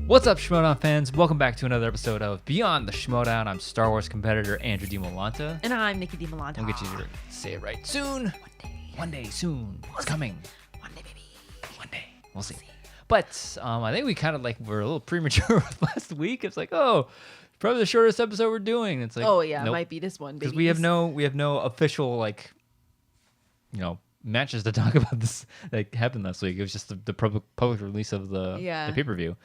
What's up, Schmoedown fans? Welcome back to another episode of Beyond the Schmoedown. I'm Star Wars competitor Andrew Dimalanta. And I'm Nicki Dimalanta. We'll get you to say it right soon. One day, soon. It's coming. One day, baby. One day. We'll see. But I think we kind of were a little premature last week. It's like, oh, probably the shortest episode we're doing. It's like, oh yeah, nope. It might be this one, because we have no official matches to talk about this that happened last week. It was just the public release of the pay-per-view.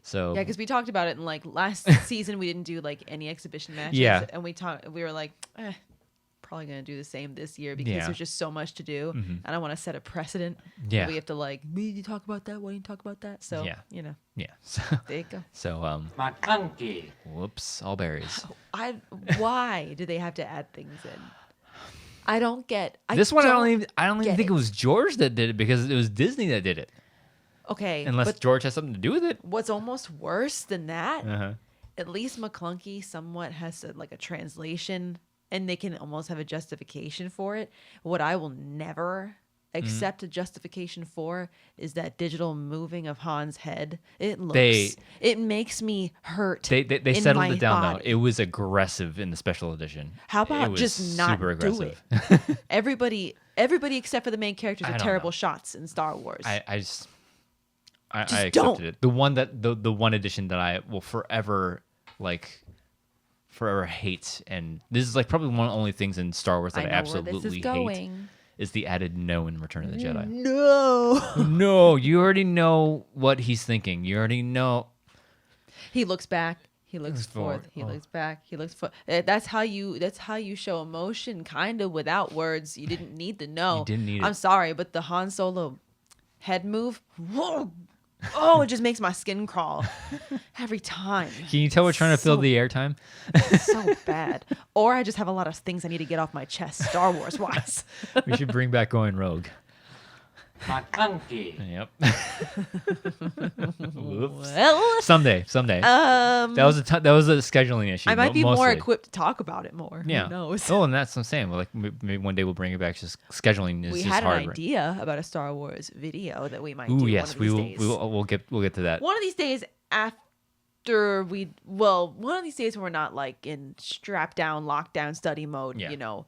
So yeah, because we talked about it in last season. We didn't do any exhibition matches. Yeah, and we were like, probably gonna do the same this year because there's just so much to do. Mm-hmm. I don't want to set a precedent. Yeah, we have to we need to talk about that. Why didn't you talk about that? So yeah. So there you go. So McClunky. Whoops, all berries. Why do they have to add things in? I don't get. I don't even think it was George that did it because it was Disney that did it. Okay, unless George has something to do with it. What's almost worse than that? At least McClunky somewhat has a translation, and they can almost have a justification for it. What I will never accept a justification for is that digital moving of Han's head. It makes me hurt. They settled it down though. It was aggressive in the special edition. How about just not super aggressive. do it? Everybody except for the main characters are terrible shots in Star Wars. I accepted it. The one edition that I will forever hate, and this is probably one of the only things in Star Wars that I absolutely hate, is the added no in Return of the Jedi. No, you already know what he's thinking. You already know. He looks back. He looks forth. He looks back. He looks forth. That's how you show emotion, kind of without words. You didn't need to know. You didn't need it. I'm sorry, but the Han Solo head move. Whoa. Oh, it just makes my skin crawl every time. Can you tell we're trying to fill the airtime? So bad. Or I just have a lot of things I need to get off my chest, Star Wars wise. We should bring back going rogue. McClunky. Yep. Well, someday. That was a scheduling issue. I might be more equipped to talk about it more. Yeah. Who knows? Oh, and that's what I'm saying. Maybe one day we'll bring it back. Just scheduling is we just had hard. an idea about a Star Wars video that we might do. Ooh, yes, one of these days. We'll get to that. One of these days after one of these days when we're not in strap down, lockdown study mode. Yeah.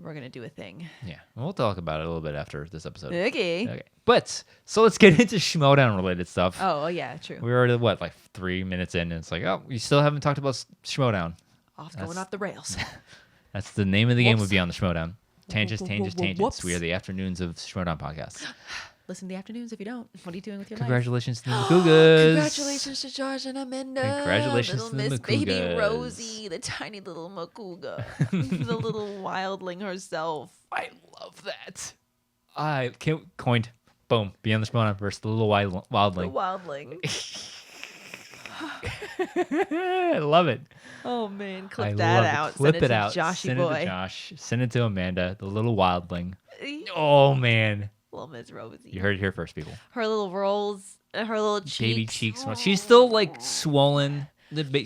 We're going to do a thing. Yeah. We'll talk about it a little bit after this episode. Okay. But, so let's get into Schmoedown related stuff. Oh, yeah, true. We're already, 3 minutes in, and it's we still haven't talked about Schmoedown. Going off the rails. That's the name of the game would be on the Schmoedown. Tangents. We are the afternoons of Schmoedown podcast. Listen to the afternoons if you don't. What are you doing with your Congratulations life? to the Macugas. Congratulations to George and Amanda. Congratulations to the Miss Macugas. Baby Rosie, the tiny little Macuga. The little wildling herself. I love that. I can't coined. Boom. Beyond the Schmoedown versus the little wildling. The wildling. I love it. Oh man, clip that out. Clip Send it out. Joshy Send boy. it to Josh. Send it to Amanda, the little wildling. Oh man. Little Miss Rosie. You heard it here first, people. Her little rolls, her little cheeks. Baby cheeks. Oh. She's still swollen.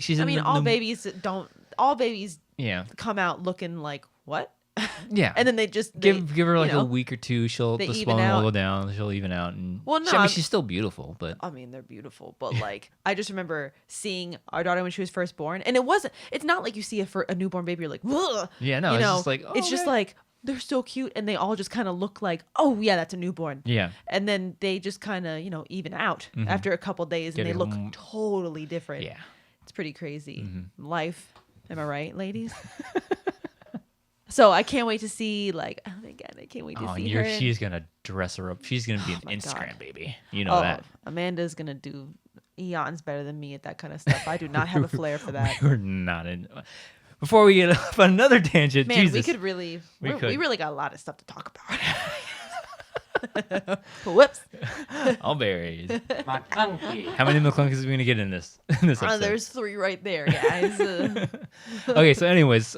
She's. All babies don't. All babies. Yeah. Come out looking like what? Yeah. And then they just give her a week or two. The swelling will go down. She'll even out. And she's still beautiful, but they're beautiful. But I just remember seeing our daughter when she was first born, and it's not like you see a newborn baby, you're like, ugh. Yeah, no, it's just they're so cute, and they all just kind of look like, oh yeah, that's a newborn. Yeah. And then they just kind of even out after a couple days, and they look totally different. Yeah. It's pretty crazy. Life, am I right, ladies? So I can't wait to see I can't wait to see her. She's gonna dress her up. She's gonna be an Instagram baby. You know that. Amanda's gonna do eons better than me at that kind of stuff. I do not have a flair for that. We're not in. Before we get off on another tangent, man, Jesus, we could really, we really got a lot of stuff to talk about. Whoops. All berries. McClunky. How many McClunkies are we gonna get in this episode? There's 3 right there, guys. Okay, so anyways,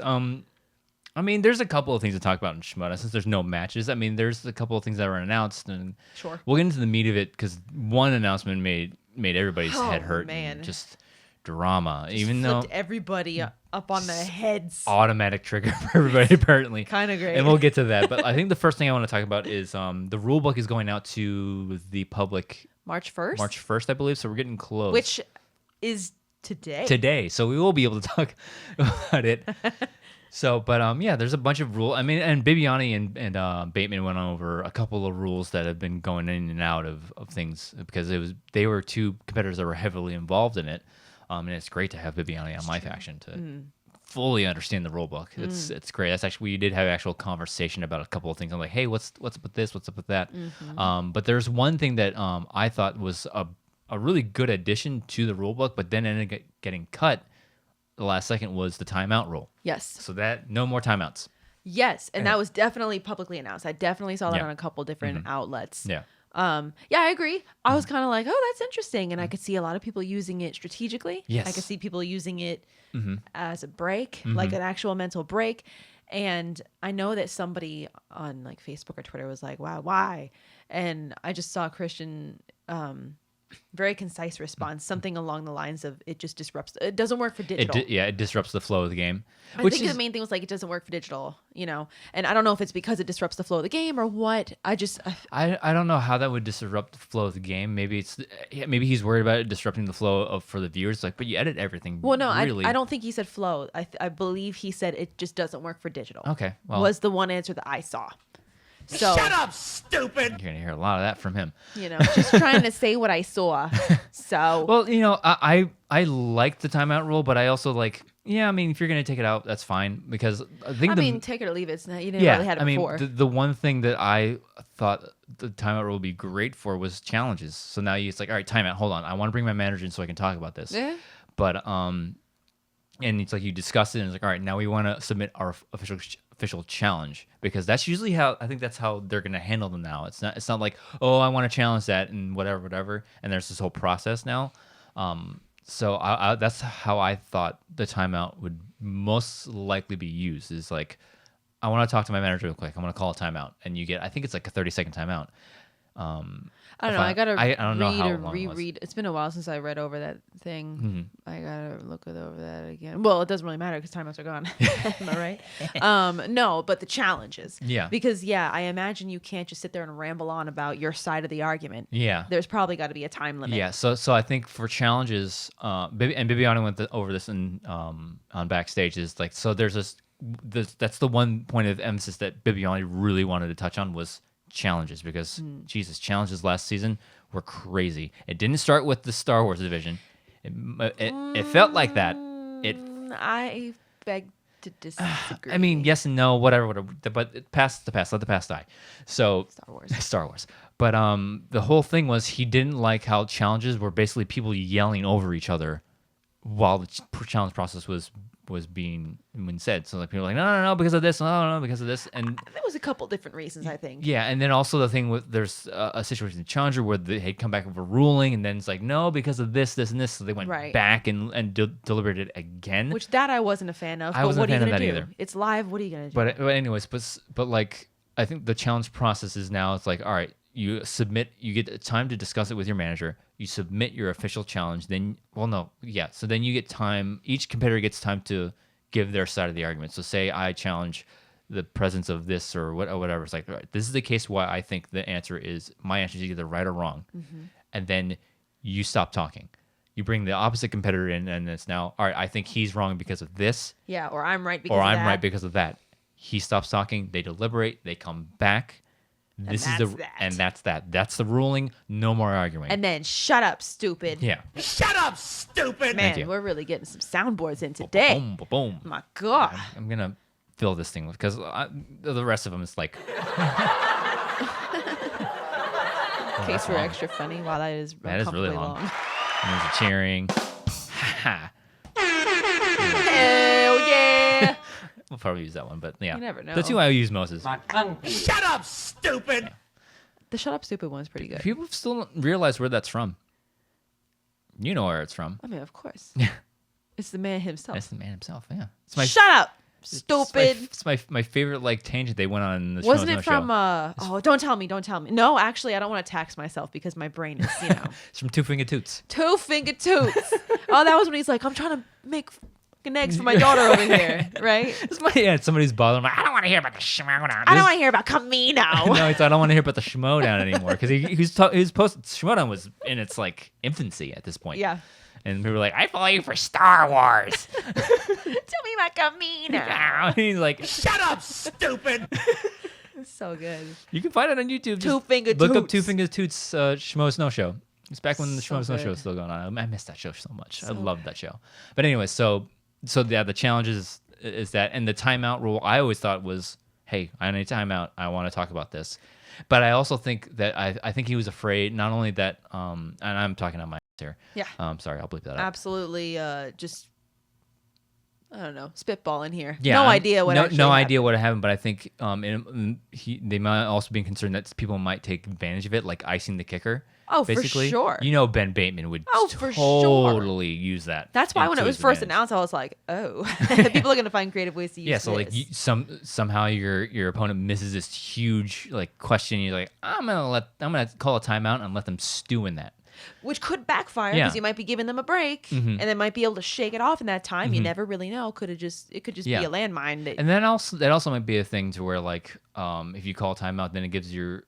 there's a couple of things to talk about in Schmoedown since there's no matches. There's a couple of things that were announced, and sure, we'll get into the meat of it because one announcement made everybody's head hurt. Man. And just drama, even flipped though everybody up on their heads. Automatic trigger for everybody, apparently. Kind of great. And we'll get to that. But I think the first thing I want to talk about is the rule book is going out to the public March 1st? March 1st, I believe. So we're getting close. Which is today. Today. So we will be able to talk about it. So, but yeah, there's a bunch of rules. I mean, and Bibiani and Bateman went over a couple of rules that have been going in and out of things because they were two competitors that were heavily involved in it. And it's great to have Bibiani on my faction to fully understand the rule book. It's great. That's actually, we did have actual conversation about a couple of things. I'm like, hey, what's up with this? What's up with that? But there's one thing that I thought was a really good addition to the rule book, but then ended up getting cut the last second was the timeout rule. Yes. So that no more timeouts. Yes, and that was definitely publicly announced. I definitely saw that on a couple different outlets. Yeah. Yeah, I agree. I was kind of like, oh, that's interesting. And I could see a lot of people using it strategically. Yes. I could see people using it as a break, like an actual mental break. And I know that somebody on like Facebook or Twitter was like, wow, why? And I just saw Christian very concise response, something along the lines of it just disrupts. It doesn't work for digital. It disrupts the flow of the game. I think the main thing was like it doesn't work for digital, and I don't know if it's because it disrupts the flow of the game or what. I don't know how that would disrupt the flow of the game. Maybe he's worried about it disrupting the flow for the viewers. Like, but you edit everything. Well, no, really. I don't think he said flow. I believe he said it just doesn't work for digital. Okay, well, was the one answer that I saw. So, shut up, stupid! You're gonna hear a lot of that from him. Just trying to say what I saw. So, well, I like the timeout rule, but I also like. Yeah, I mean, if you're gonna take it out, that's fine because I think. Take it or leave it. It's not, you didn't really had it before. The one thing that I thought the timeout rule would be great for was challenges. So now it's like, all right, timeout. Hold on, I want to bring my manager in so I can talk about this. Yeah. But and it's like you discuss it, and it's like, all right, now we want to submit our official challenge because that's usually how I think that's how they're gonna handle them now. It's not like, oh, I want to challenge that and whatever, and there's this whole process now. So that's how I thought the timeout would most likely be used. Is like, I want to talk to my manager real quick. I'm gonna call a timeout, and you get, I think it's like a 30-second timeout. I don't know. I gotta read or reread. It's been a while since I read over that thing. I gotta look over that again. Well, it doesn't really matter because timeouts are gone. Am I right? No, but the challenges. Yeah. Because I imagine you can't just sit there and ramble on about your side of the argument. Yeah. There's probably got to be a time limit. Yeah. So I think for challenges, and Bibiani went over this on backstage. Is like, so there's that's the one point of emphasis that Bibiani really wanted to touch on was challenges because Jesus, challenges last season were crazy. It didn't start with the Star Wars division. It felt like that. I beg to disagree. I mean, yes and no, whatever. But past the past, let the past die. So Star Wars. But the whole thing was he didn't like how challenges were basically people yelling over each other while the challenge process was being said. So like people were like, no, because of this, no, because of this, and there was a couple different reasons, I think. Yeah, and then also the thing with there's a situation in Challenger where they had come back with a ruling, and then it's like, no, because of this, and this, so they went back and deliberated again. Which that I wasn't a fan of. I wasn't a fan of that either. It's live. What are you gonna do? But anyways, but like I think the challenge process is now it's like, all right, you submit, you get time to discuss it with your manager. You submit your official challenge. Then, so then you get time. Each competitor gets time to give their side of the argument. So say I challenge the presence of this or whatever. It's like, all right, this is the case why I think my answer is either right or wrong. And then you stop talking. You bring the opposite competitor in, and it's now, all right, I think he's wrong because of this. Yeah, or I'm right because of that. Right because of that. He stops talking. They deliberate. They come back. That's that. That's the ruling. No more arguing. And then shut up, stupid. Yeah. Shut up, stupid. Man, we're really getting some soundboards in today. Boom, boom, boom. My God. I'm gonna fill this thing with because the rest of them is like. In case we're extra funny, wow, that is really long. And there's a cheering. Ha. Hell yeah. We'll probably use that one, but yeah. You never know. The two I use most is shut up, stupid. Yeah. The shut up, stupid one is pretty good. People still don't realize where that's from. You know where it's from. I mean, of course. Yeah. It's the man himself. It's the man himself, yeah. Shut up, stupid. It's my favorite like tangent they went on in the Wasn't Schmoedown it from show. oh, don't tell me. No, actually I don't want to tax myself because my brain is, It's from Two Finger Toots. Two Finger Toots. Oh, that was when he's like, I'm trying to make fucking eggs for my daughter over here, right? It's somebody's bothering him. Like, I don't want to hear about the Schmoedown. I don't want to hear about Camino. No, I don't want to hear about the Schmoedown anymore because he was posted. Schmoedown was in its like infancy at this point. Yeah. And people were like, I follow you for Star Wars. Tell me about Camino. And he's like, Shut up, stupid! It's so good. you can find it on YouTube. Two Just Finger look up Toots. Two Finger Toots Schmo Snow Show. It's back when the So Schmo Snow Show good. was still going on. I missed that show so much. I So loved that show. But anyway, so yeah, the challenge is that, and the timeout rule I always thought was, hey, I need timeout. I want to talk about this. But I also think that I think he was afraid not only that, and I'm talking on my here. Yeah. Sorry, I'll bleep that out. Absolutely. Just I don't know, spitball in here. Yeah, no idea what. Actually no happened. idea what happened, but I think they might also be concerned that people might take advantage of it, like icing the kicker. Oh, basically. for sure. Ben Bateman would for totally use that. That's why when it to was his first advantage. announced, I was like, oh, people are gonna find creative ways to use. Yeah, so like this. somehow your opponent misses this huge like question. You're like, I'm gonna call a timeout and let them stew in that. Which could backfire because Yeah. you might be giving them a break, and they might be able to shake it off in that time. You never really know. It could just Yeah. be a landmine. And then that also might be a thing to where like if you call timeout, then it gives your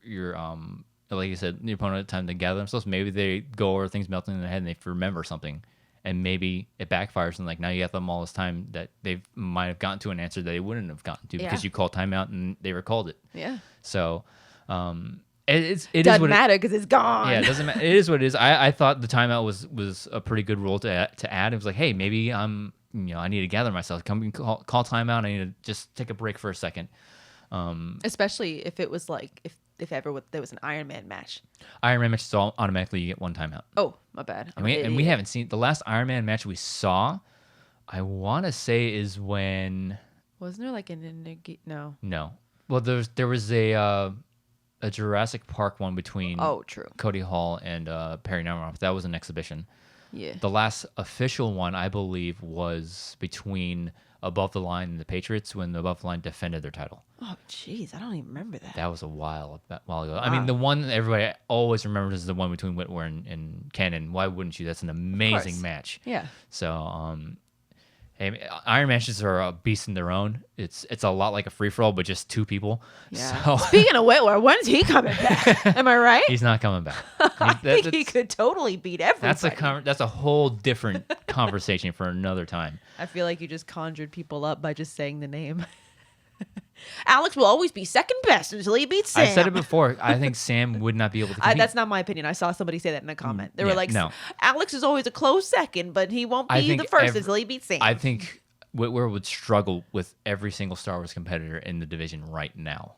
like you said, your opponent time to gather themselves. Maybe they go over things melting in their head and they remember something, and maybe it backfires and like now you have them all this time that they might have gotten to an answer that they wouldn't have gotten to because Yeah. you called timeout and they recalled it. Yeah, So it is doesn't what matter because it's gone. Yeah, it doesn't matter. It is what it is. I thought the timeout was a pretty good rule to add. It was like, hey, maybe I need to gather myself. Come call timeout. I need to just take a break for a second. Especially if it was like if ever there was an Iron Man match. Iron Man matches automatically you get one timeout. Oh, my bad. And we haven't seen the last Iron Man match we saw. I want to say is when Wasn't there like no? no. Well, there was a Jurassic Park one between Oh, true. Cody Hall and Perry Nemiroff. That was an exhibition. Yeah. The last official one, I believe, was between Above the Line and the Patriots when the Above the Line defended their title. Oh, jeez, I don't even remember that. That was a while ago. I mean, the one that everybody always remembers is the one between Whitwer and Ken, and why wouldn't you? That's an amazing match. Yeah. So, hey, Iron matches are a beast in their own. It's a lot like a free-for-all, but just two people. Yeah. So Speaking of Whitwer, when's he coming back? Am I right? he's not coming back. I think he could totally beat everybody. That's a whole different conversation for another time. I feel like you just conjured people up by just saying the name. Alex will always be second best until he beats Sam. I said it before. I think Sam would not be able to compete. That's not my opinion. I saw somebody say that in a comment. They were yeah, like, no. Alex is always a close second, but he won't I be think the first until he beats Sam. I think Whitwer would struggle with every single Star Wars competitor in the division right now.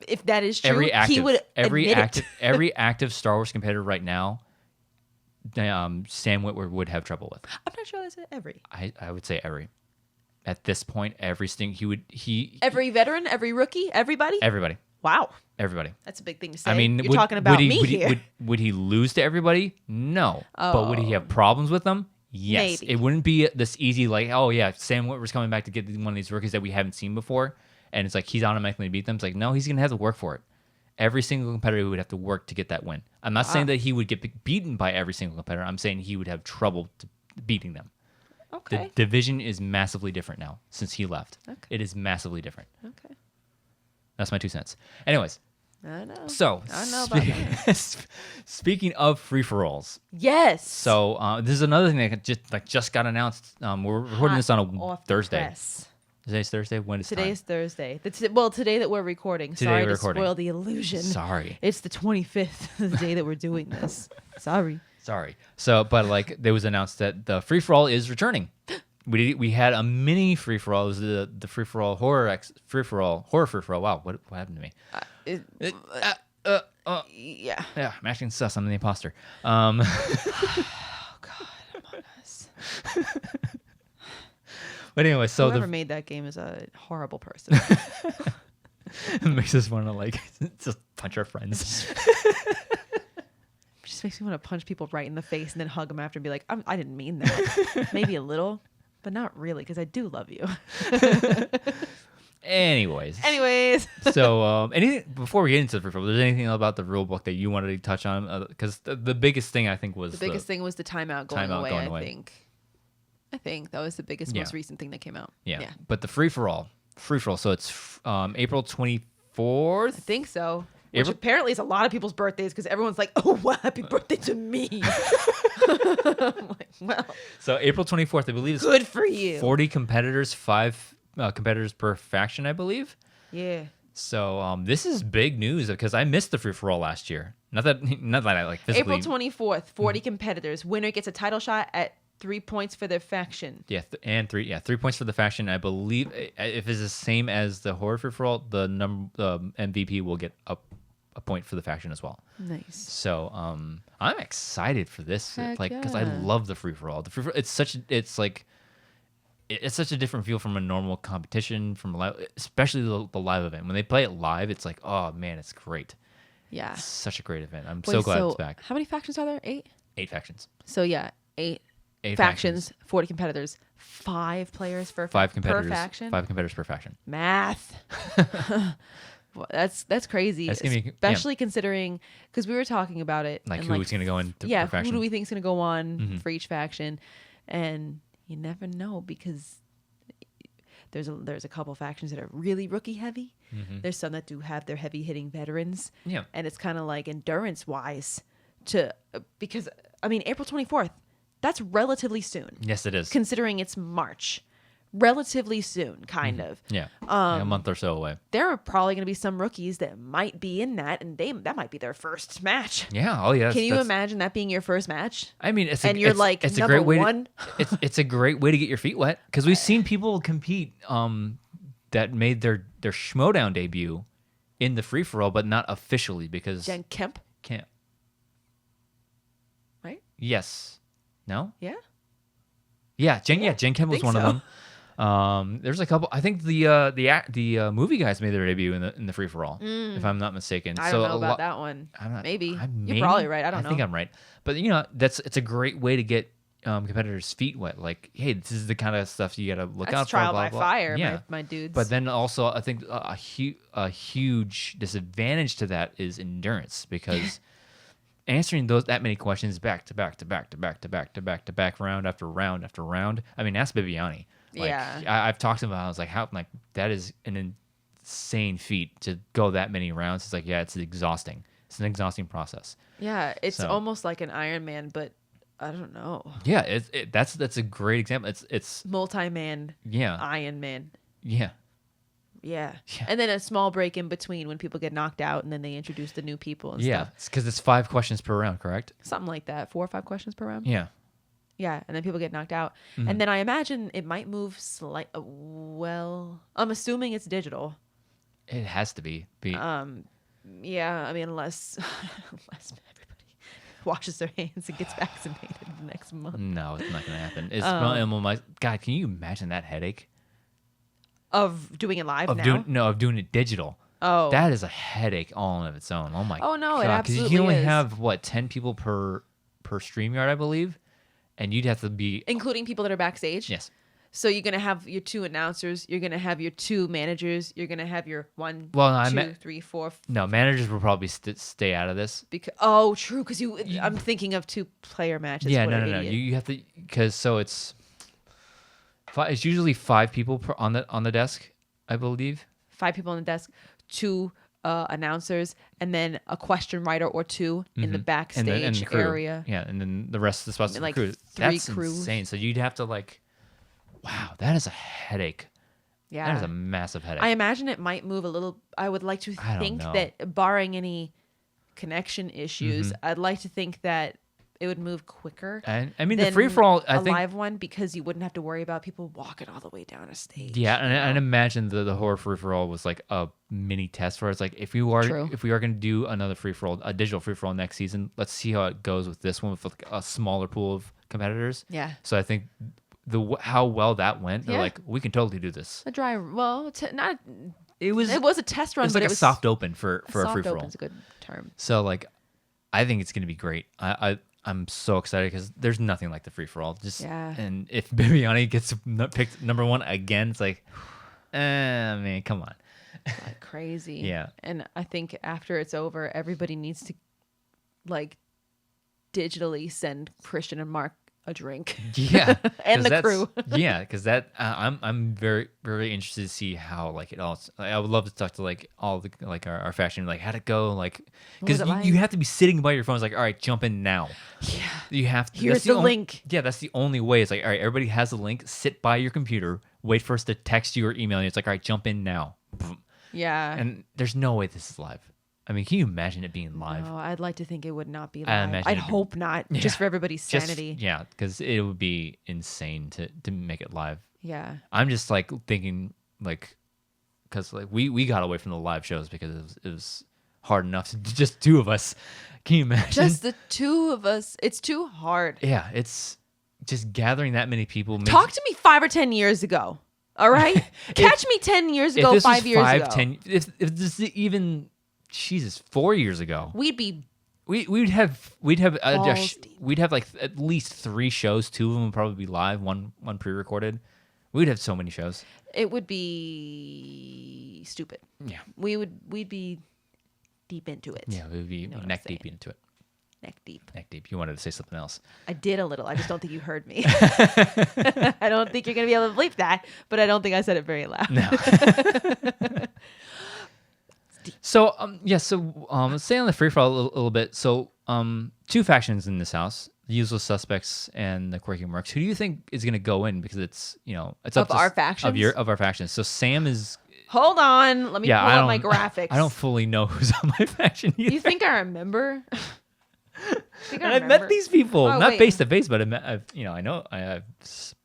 If that is true, he would admit it. every active Star Wars competitor right now, Sam Whitwer would have trouble with. I'm not sure that's every. I would say every. At this point, every Veteran, every rookie, everybody. everybody. Wow, everybody. that's a big thing to say. I mean, you're talking about me here. Would he lose to everybody? No. But would he have problems with them? Yes. Maybe. It wouldn't be this easy, like, oh, yeah, Sam Whitwer's coming back to get one of these rookies that we haven't seen before. And it's like he's automatically going to beat them. It's like, no, he's going to have to work for it. Every single competitor would have to work to get that win. I'm not saying that he would get beaten by every single competitor. I'm saying he would have trouble beating them. Okay. The division is massively different now since he left. Okay. It is massively different. Okay. That's my 2 cents. Anyways. I know. So, I know about that. speaking of free-for-alls. Yes. So, this is another thing that just got announced. We're recording this on a Thursday. Press. Today's Thursday? When is Today is time? Thursday. Today that we're recording. Today Sorry we're to recording. spoil the illusion. Sorry. It's the 25th, the day that we're doing this. Sorry. So, but like, there was announced that the free-for-all is returning. We had a mini free-for-all. It was the free-for-all horror free-for-all. Wow, what happened to me? Yeah. Yeah, I'm acting sus. I'm the imposter. Oh, God. Among Us. But anyway, so Whoever made that game is a horrible person. it makes us want to like just punch our friends. Just makes me want to punch people right in the face and then hug them after and be like, I didn't mean that. Maybe a little, But not really, because I do love you. Anyways. So, anything before we get into the free for all, there's anything about the rule book that you wanted to touch on? Because the biggest thing I think was the timeout going away. I think that was the biggest, most recent thing that came out. Yeah. But the free for all. So it's April 24th. I think so. Which apparently is a lot of people's birthdays because everyone's like, "Oh, wow, happy birthday to me!" I'm like, well. So April 24th, I believe. Is good for you. 40 competitors, 5 competitors per faction, I believe. Yeah. So this is big news because I missed the free for all last year. Not that I like physically. April 24th, 40 competitors. Winner gets a title shot at 3 points for their faction. Yeah, 3 points for the faction. I believe if it's the same as the horror free for all, the MVP will get a point for the faction as well. Nice. So I'm excited for this, because I yeah. love the free for all. The free for it's such a different feel from a normal competition, from a live, especially the live event. When they play it live, it's like, oh man, it's great. Yeah, it's such a great event. I'm so glad it's back. How many factions are there? 8. 8 factions. So yeah, 8 factions, 40 competitors, 5 players per faction. 5 competitors per faction. Math. Well, that's crazy, especially considering, because we were talking about it. Like who's going to go into per faction. Who do we think is going to go on for each faction? And you never know because there's a couple factions that are really rookie heavy. Mm-hmm. There's some that do have their heavy hitting veterans. Yeah. And it's kind of like endurance wise because I mean, April 24th, that's relatively soon. Yes, it is. Considering it's March. Relatively soon, kind of. Yeah, a month or so away. There are probably going to be some rookies that might be in that, and that might be their first match. Yeah, oh yeah. Can you imagine that being your first match? I mean, it's a number great way one. It's a great way to get your feet wet because we've seen people compete that made their Schmoedown debut in the free for all, but not officially because Jen Kemp. Right? Yes. No. Yeah. Yeah, Jen Kemp was one of them. There's a couple. I think the movie guys made their debut in the free for all, if I'm not mistaken. I don't know about that one. Maybe you're probably right. I don't know. I think I'm right, but it's a great way to get competitors' feet wet. Like, hey, this is the kind of stuff you got to look out for. Trial blah, by blah. fire, yeah. my dudes. But then also, I think a huge disadvantage to that is endurance because. Answering that many questions back to back, round after round after round. I mean, ask Bibiani. I've talked to him about. I was like, how? Like that is an insane feat to go that many rounds. It's like, yeah, it's exhausting. It's an exhausting process. Yeah, it's almost like an Ironman, but I don't know. Yeah, that's a great example. It's multi-man. Yeah, Ironman. Yeah. Yeah, and then a small break in between when people get knocked out, and then they introduce the new people and stuff. Yeah, because it's 5 questions per round, correct? Something like that, 4 or 5 questions per round. Yeah. Yeah, and then people get knocked out, and then I imagine it might move well, I'm assuming it's digital. It has to be. Yeah, I mean unless everybody washes their hands and gets vaccinated the next month. No, it's not going to happen. God, can you imagine that headache? Of doing it live of doing it digital. Oh, that is a headache all in of its own. Oh my god. Oh no, it absolutely because you can only have 10 people per StreamYard, I believe, and you'd have to be including people that are backstage. Yes. So you're gonna have your 2 announcers. You're gonna have your 2 managers. You're gonna have your 1, 2, 3, 4. No, managers will probably stay out of this. True. Because I'm thinking of 2-player matches. Yeah, no. You have to it's usually 5 people on the desk, I believe. 5 people on the desk, 2 announcers, and then a question writer or 2 in the backstage and the crew. area. Yeah, and then the rest of the spots of the crew. 3 That's crews. Insane. So you'd have to wow, that is a headache. Yeah, that is a massive headache. I imagine it might move a little. I would like to think that, barring any connection issues, I'd like to think that it would move quicker. And I mean, the free for all, I think, live one, because you wouldn't have to worry about people walking all the way down a stage. Yeah, and imagine the horror free for all was like a mini test for us. Like if we are going to do another free for all, a digital free for all next season, let's see how it goes with this one with a smaller pool of competitors. Yeah. So I think how well that went, they're like, we can totally do this. A dry, well, not. It was a test run, but it was a soft open for a free for all. Soft open's a good term. So I think it's going to be great. I'm so excited because there's nothing like the free for all. Just Yeah. And if Bibiani gets picked number 1 again, it's like, man, come on. Like crazy. Yeah. And I think after it's over, everybody needs to like digitally send Christian and Mark a drink. Yeah, and the crew. Yeah, because that I'm very very interested to see how like it all. I would love to talk to like all the like our faction, like how'd it go, like because you have to be sitting by your phone. It's like, all right, jump in now. Yeah, you have to. Here's the link. Yeah, that's the only way. It's like, all right, everybody has a link. Sit by your computer, wait for us to text you or email you. It's like, all right, jump in now. Yeah, and there's no way this is live. I mean, can you imagine it being live? No, I'd like to think it would not be live. I'd hope not, just for everybody's sanity. Yeah, because it would be insane to make it live. Yeah. I'm just like thinking like, because like we got away from the live shows because it was hard enough to just 2 of us. Can you imagine? Just the 2 of us. It's too hard. Yeah, it's just gathering that many people. Talk to me 5 or 10 years ago. All right, catch me 10 years ago, 5 years ago. 10, if this is even. Jesus, 4 years ago, we'd have like at least 3 shows. 2 of them would probably be live, one pre-recorded. We'd have so many shows. It would be stupid. Yeah, we'd be deep into it. Yeah, we'd be neck deep into it. Neck deep. Neck deep. You wanted to say something else. I did a little. I just don't think you heard me. I don't think you're gonna be able to bleep that, but I don't think I said it very loud. No. So let's stay on the free for all a little bit. So 2 factions in this house: the Usual Suspects and the Quirky Mercs. Who do you think is going to go in? Because it's it's up to our factions of our factions. So Sam is. Hold on, let me pull up my graphics. I don't fully know who's on my faction either. You think I remember? I've met these people, not face to face, but I've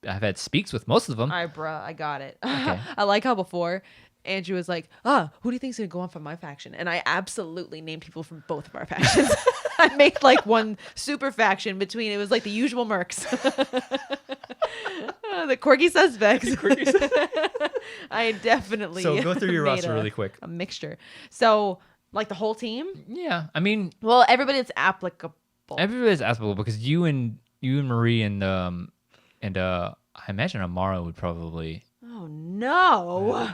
had speaks with most of them. All right, bruh, I got it. Okay. I like how before Andrew was like, who do you think's gonna go on from my faction? And I absolutely named people from both of our factions. I made like one super faction between, it was like the usual mercs. The quirky suspects. I definitely So go through your roster really quick. A mixture. So like the whole team? Yeah. I mean, well, everybody that's applicable. Everybody's applicable because you and Marie and I imagine Amara would probably. Oh no.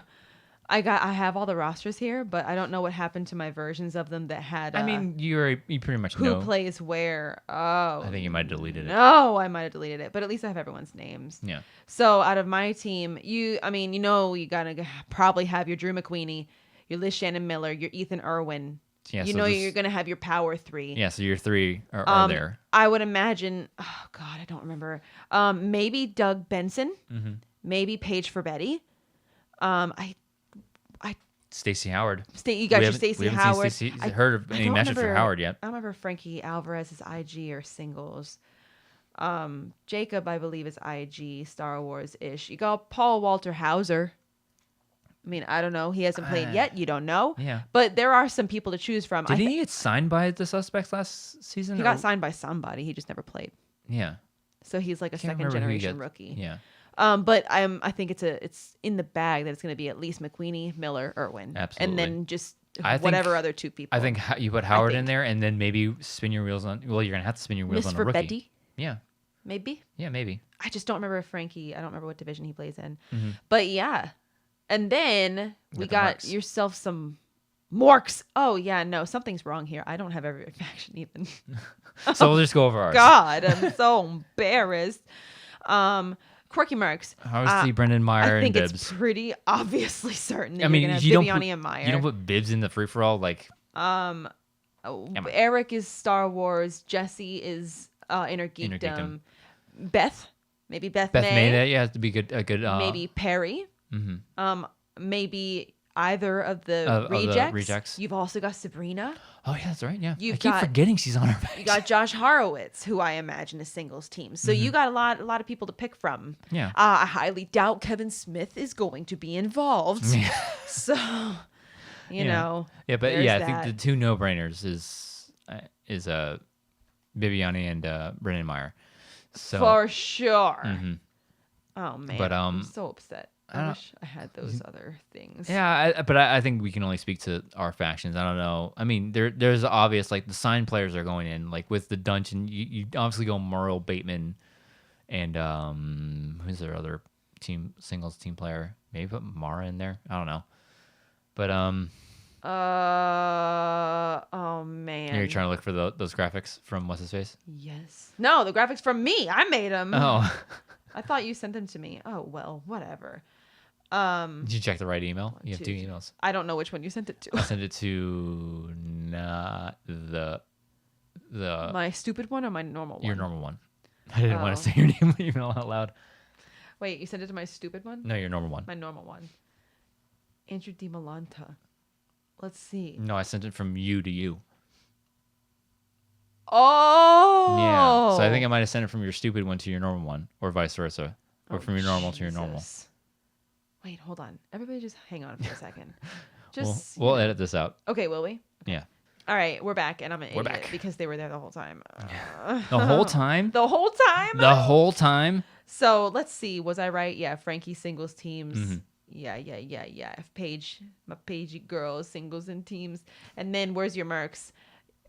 I have all the rosters here, but I don't know what happened to my versions of them that had. I mean, you pretty much know who plays where. Oh, I think you might have deleted it. No, I might have deleted it, but at least I have everyone's names. Yeah. So out of my team, you gotta probably have your Drew McQueenie, your Liz Shannon Miller, your Ethan Irwin. Yeah, you're gonna have your power 3. Yeah, so your 3 are there. I would imagine. Oh God, I don't remember. Maybe Doug Benson. Mm-hmm. Maybe Paige for Betty. Stacey Howard. You got your Stacey Howard. I haven't heard of any matches for Howard yet. I don't remember Frankie Alvarez's IG or singles. Jacob, I believe, is IG, Star Wars-ish. You got Paul Walter Hauser. I mean, I don't know. He hasn't played yet. You don't know. Yeah. But there are some people to choose from. Did he get signed by the Suspects last season? He got signed by somebody. He just never played. Yeah. So he's like a second-generation rookie. Yeah. But I think it's in the bag that it's going to be at least McQueenie, Miller, Irwin. Absolutely. And then just whatever other 2 people. I think you put Howard in there, and then maybe spin your wheels on. Well, you're going to have to spin your wheels on a rookie. Betty? Yeah. Maybe. Yeah, maybe. I just don't remember Frankie. I don't remember what division he plays in. Mm-hmm. But yeah. And then we got yourself some Morks. Oh yeah, no, something's wrong here. I don't have every faction even. So we'll just go over ours. God, I'm so embarrassed. Quirky Mercs. How is the Brendan Meyer and Bibbs? I think it's pretty obviously certain that I mean, you're going to have Bibiani and Meyer. You don't put Bibbs in the free-for-all? Like, Eric is Star Wars. Jesse is Inner Geekdom. Beth. Maybe Beth May. That has to be a good. Maybe Perry. Mm-hmm. Maybe either of the rejects. Rejects. You've also got Sabrina. Oh yeah, that's right. Yeah, I keep forgetting she's on our faction. You got Josh Horowitz, who I imagine is singles team. So you got a lot of people to pick from. Yeah. I highly doubt Kevin Smith is going to be involved. Yeah. So, you know. Yeah, but I think the 2 no-brainers is Bibiani and Brendan Meyer. So for sure. Mm-hmm. Oh man, but I'm so upset. I wish I had those other things. Yeah, but I think we can only speak to our factions. I don't know. I mean, there's obvious, like, the signed players are going in. Like, with the dungeon, you obviously go Merle, Bateman, and who's their other singles team player? Maybe put Mara in there. I don't know. But oh man. You're trying to look for those graphics from what's his face? Yes. No, the graphics from me. I made them. Oh. I thought you sent them to me. Oh well, whatever. Did you check the right email? You have 2 emails. I don't know which one you sent it to. I sent it to not the my stupid one or my normal one? Your normal one. I didn't want to say your name email out loud. Wait, you sent it to my stupid one? No, your normal one. My normal one. Andrew Dimalanta. Let's see. No, I sent it from you to you. Oh. Yeah. So I think I might have sent it from your stupid one to your normal one, or vice versa, or from your normal to your normal. Wait, hold on. Everybody, just hang on for a second. We'll edit this out. Okay, will we? Okay. Yeah. All right, we're back, and I'm an idiot back. because they were there the whole time. The whole time. The whole time. The whole time. So let's see. Was I right? Yeah, Frankie singles teams. Mm-hmm. Yeah. My Pagey girls singles and teams. And then where's your Mercs?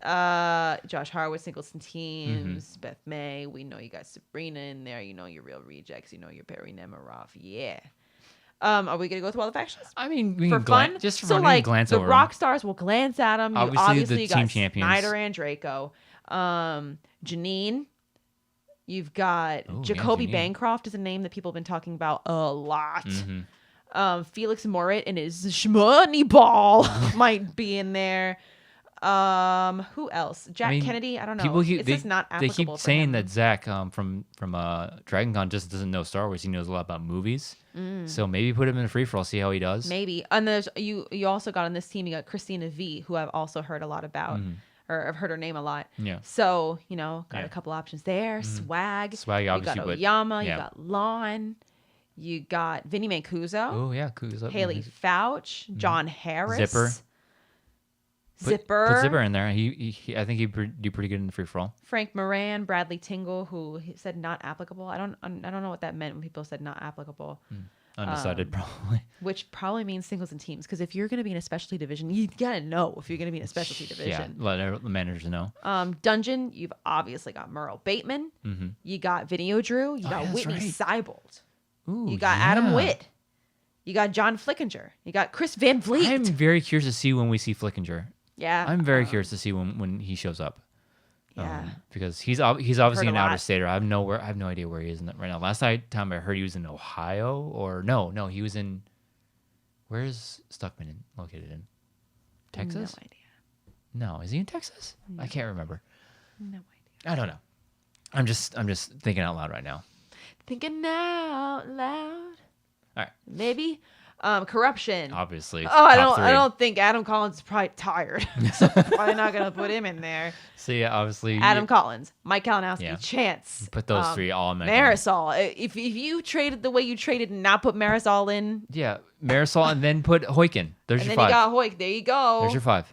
Josh Harwood singles and teams. Mm-hmm. Beth May. We know you got Sabrina in there. You know your real rejects. You know your Barry Nemiroff. Yeah. Are we gonna go through all the factions? I mean, we for can fun. Just so like glance the over rock stars will glance at them. Obviously, the got team champions. Snyder and Draco. Janine. You've got Jacoby Bancroft is a name that people have been talking about a lot. Mm-hmm. Felix Morit and his Schmoedown might be in there. Who else? Jack Kennedy. I don't know. It's not applicable. They keep for saying him. that Zach from Dragon Con just doesn't know Star Wars. He knows a lot about movies. So maybe put him in a free for all, see how he does. Maybe. And there's you also got on this team. You got Christina V, who I've also heard a lot about. Or I've heard her name a lot. Yeah. So, got a couple options there. Swag, obviously. You got Oyama. You got Lon. You got Vinny Mancuso. Oh, yeah. Kuzo. Haley Fouch. John Harris. Zipper. Put Zipper in there. He I think he'd do pretty good in the free-for-all. Frank Moran. Bradley Tingle, who said not applicable. I don't know what that meant when people said not applicable. Undecided, probably. Which probably means singles and teams. Because if you're going to be in a specialty division, you got to know if you're going to be in a specialty division. Yeah, let the managers know. Dungeon, you've obviously got Merle Bateman. You got Video Drew. You got Whitney Seibold. You got Adam Witt. You got John Flickinger. You got Chris Van Vliet. I'm very curious to see when we see Flickinger. Yeah. I'm very curious to see when he shows up. Yeah. Because he's obviously an out of stater. I have no idea where he is right now. Last time I heard he was in Ohio, or no, he was in. Where is Stuckman located in? Texas? No idea. No, is he in Texas? No. I can't remember. No idea. I don't know. I'm just thinking out loud right now. Thinking out loud. All right. Maybe. Corruption. Obviously. Oh, I don't think Adam Collins is probably tired. So probably not gonna put him in there. So yeah, obviously Adam Collins, Mike Kalinowski, Chance. Put those three all in. Marisol. If you traded the way you traded and not put Marisol in. Yeah, Marisol and then put Hoykin. There's your 5. And then you got Hoyk. There you go. There's your 5.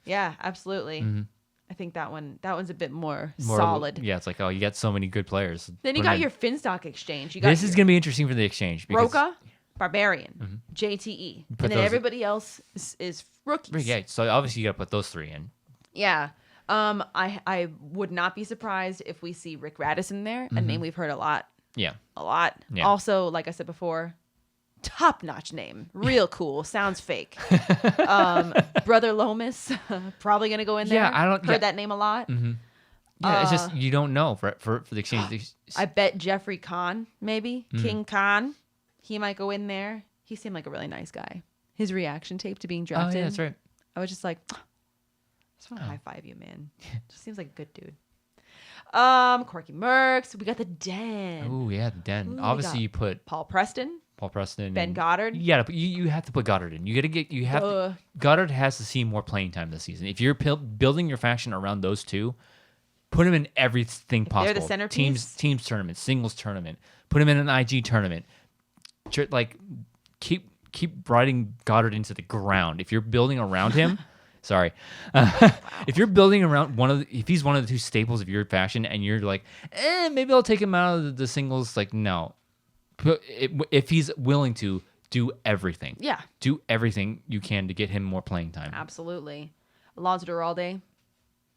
Yeah, absolutely. I think that one's a bit more solid. Yeah, it's like, you got so many good players. Then you got your Finstock exchange. This is gonna be interesting for the exchange. Roca. Barbarian, JTE, and then everybody else is rookies. Yeah, so obviously you got to put those 3 in. Yeah, I would not be surprised if we see Rick Radis in there, a name we've heard a lot. Yeah, a lot. Yeah. Also, like I said before, top-notch name, real cool. Sounds fake. Brother Lomas, probably gonna go in there. Yeah, I don't heard that name a lot. Yeah, it's just you don't know for the exchange. I bet Jeffrey Kahn, maybe King Khan. He might go in there. He seemed like a really nice guy. His reaction tape to being drafted. Oh, yeah, that's right. I was just like, I just want to high five you, man. Just seems like a good dude. Corky Merckx. We got the Den. Oh, yeah, the Den. Obviously, you put Paul Preston. Ben Goddard. Yeah, you have to put Goddard in. Goddard has to see more playing time this season. If you're building your faction around those two, put him in everything possible. They're the centerpiece. Teams tournament, singles tournament. Put him in an IG tournament. Like, keep riding Goddard into the ground. If you're building around him, sorry, if you're building around if he's one of the 2 staples of your faction, and you're like, maybe I'll take him out of the singles. Like, no, if he's willing to do everything. Yeah. Do everything you can to get him more playing time. Absolutely. Lazador all day.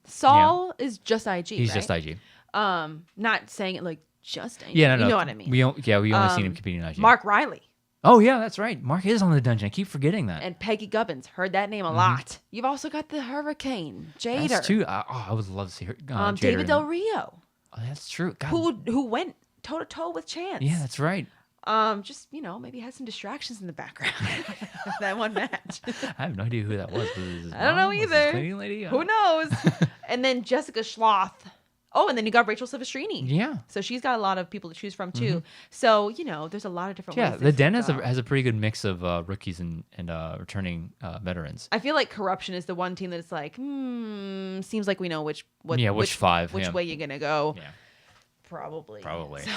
Saul is just IG. He's right? just IG. Not saying it like just IG. Yeah, no. You know what I mean? We only seen him competing in IG. Mark Riley. Oh yeah, that's right. Mark is on the dungeon. I keep forgetting that. And Peggy Gubbins. Heard that name a lot. You've also got the Hurricane. Jader. That's true. I would love to see her. Jader David Del Rio. Oh, that's true. God. Who went toe to toe with Chance. Yeah, that's right. Just maybe had some distractions in the background. That one match. I have no idea who that was. I don't know either. Cleaning lady? Who knows? And then Jessica Schloth. Oh, and then you got Rachel Silvestrini. Yeah. So she's got a lot of people to choose from too. So there's a lot of different. Yeah, ways the Den has a pretty good mix of rookies and returning veterans. I feel like Corruption is the one team that's like, seems like we know which way you're gonna go. Yeah. Probably. So.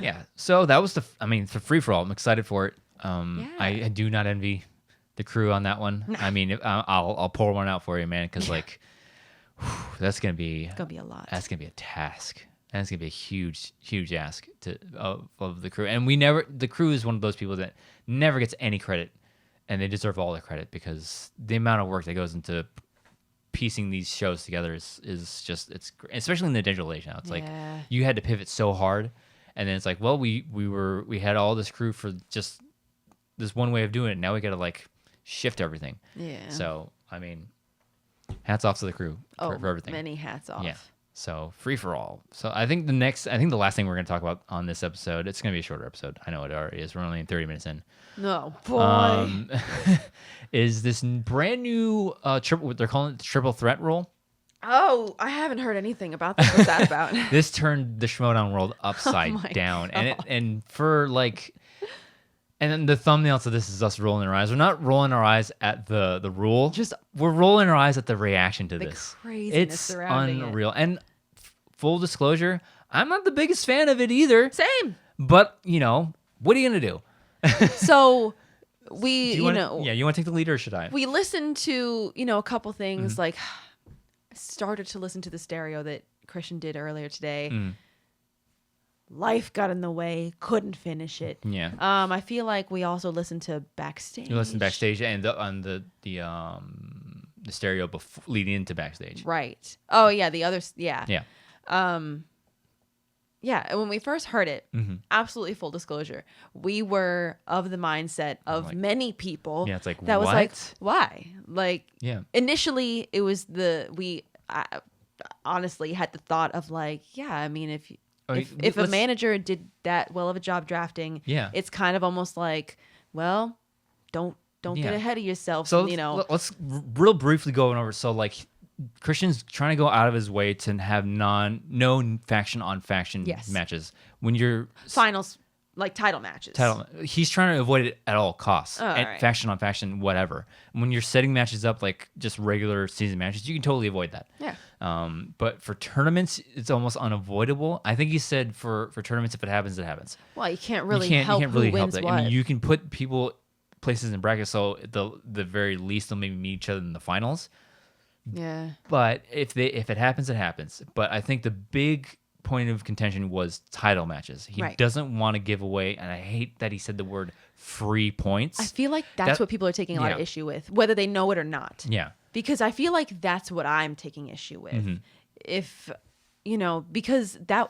Yeah. So that was for free for all. I'm excited for it. I do not envy the crew on that one. No. I mean, I'll pour one out for you, man, because that's gonna be a lot. That's gonna be a task. That's gonna be a huge ask of the crew. And the crew is one of those people that never gets any credit, and they deserve all the credit because the amount of work that goes into piecing these shows together is just it's especially in the digital age now. It's like you had to pivot so hard, and then it's like, well, we had all this crew for just this one way of doing it. Now we got to shift everything. Yeah. So I mean, hats off to the crew for everything. Many hats off. Yeah. So free for all. So I think the last thing we're going to talk about on this episode, it's going to be a shorter episode. I know it already is. We're only 30 minutes in. No, boy. Is this brand new they're calling it the triple threat rule. Oh, I haven't heard anything about this. What's that about? This turned the Schmoedown world upside down. God. And then the thumbnail to this is us rolling our eyes. We're not rolling our eyes at the rule. We're rolling our eyes at the reaction to this. Craziness it's surrounding unreal. And full disclosure, I'm not the biggest fan of it either. Same. But, what are you going to do? So you want to take the lead or should I? We listened to, a couple things I started to listen to the stereo that Christian did earlier today. Life got in the way, couldn't finish it. Yeah. I feel like we also listened to Backstage. You listened to Backstage and on the stereo leading into Backstage. Right. Oh yeah, the others. Yeah. Yeah. Yeah, and when we first heard it, absolutely full disclosure, we were of the mindset of many people. Yeah, it's like, that what? was like, why? Initially, it was I honestly had the thought of I mean, if a manager did that well of a job drafting, it's kind of almost like, well, don't get ahead of yourself. So let's real briefly go over. So Christian's trying to go out of his way to have no faction on faction matches. When you're finals, title matches. He's trying to avoid it at all costs. Right. Faction on faction, whatever. When you're setting matches up just regular season matches, you can totally avoid that. Yeah. But for tournaments, it's almost unavoidable. I think he said for tournaments, if it happens, it happens. Well, you can't really help who wins that. what. I mean, you can put places in brackets, so the very least they'll maybe meet each other in the finals. Yeah. But if it happens, it happens. But I think the big point of contention was title matches. He doesn't want to give away, and I hate that he said the word free points. I feel like that's what people are taking a lot of issue with, whether they know it or not. Yeah. Because I feel like that's what I'm taking issue with. If, because I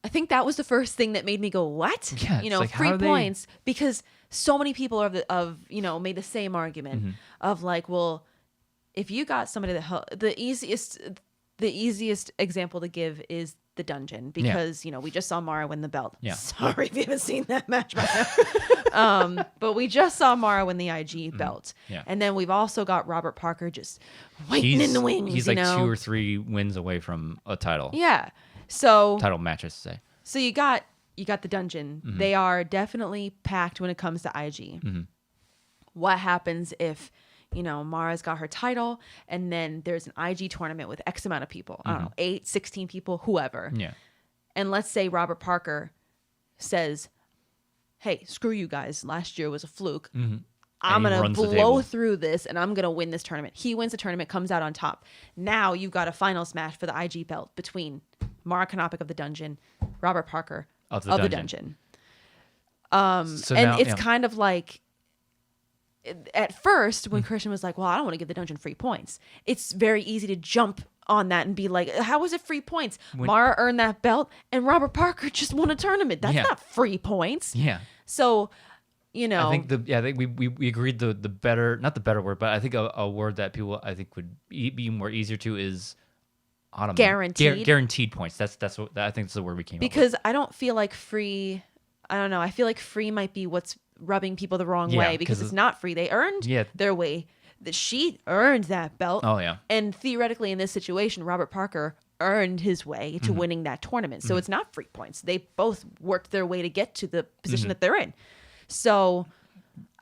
think that was the first thing that made me go, what? Yeah, free points. Because so many people made the same argument of well, if you got somebody the easiest example to give is the dungeon, because we just saw Mara win the belt. Yeah. Sorry if you haven't seen that match by now. But we just saw Mara win the IG belt. Yeah. And then we've also got Robert Parker just waiting in the wings. He's 2 or 3 wins away from a title. Yeah. So title match, I should say. So you got the dungeon. They are definitely packed when it comes to IG. What happens if Mara's got her title, and then there's an IG tournament with X amount of people. I don't know, 8, 16 people, whoever. Yeah. And let's say Robert Parker says, hey, screw you guys. Last year was a fluke. I'm going to blow through this, and I'm going to win this tournament. He wins the tournament, comes out on top. Now you've got a finals match for the IG belt between Mara Kanopik of the dungeon, Robert Parker of the dungeon. It's kind of like, at first when Christian was like, well, I don't want to give the dungeon free points, it's very easy to jump on that and be like, how is it free points? Mara earned that belt and Robert Parker just won a tournament. That's not free points. Yeah. So, I think we agreed the better, not the better word, but I think a word that people I think would be more easier to is guaranteed. Guaranteed points. That's what I think that's the word we came up with. Because I don't feel like free. I don't know. I feel like free might be what's rubbing people the wrong way, because it's not free. They earned their way. That she earned that belt. Oh yeah. And theoretically, in this situation, Robert Parker earned his way to winning that tournament. So it's not free points. They both worked their way to get to the position that they're in. So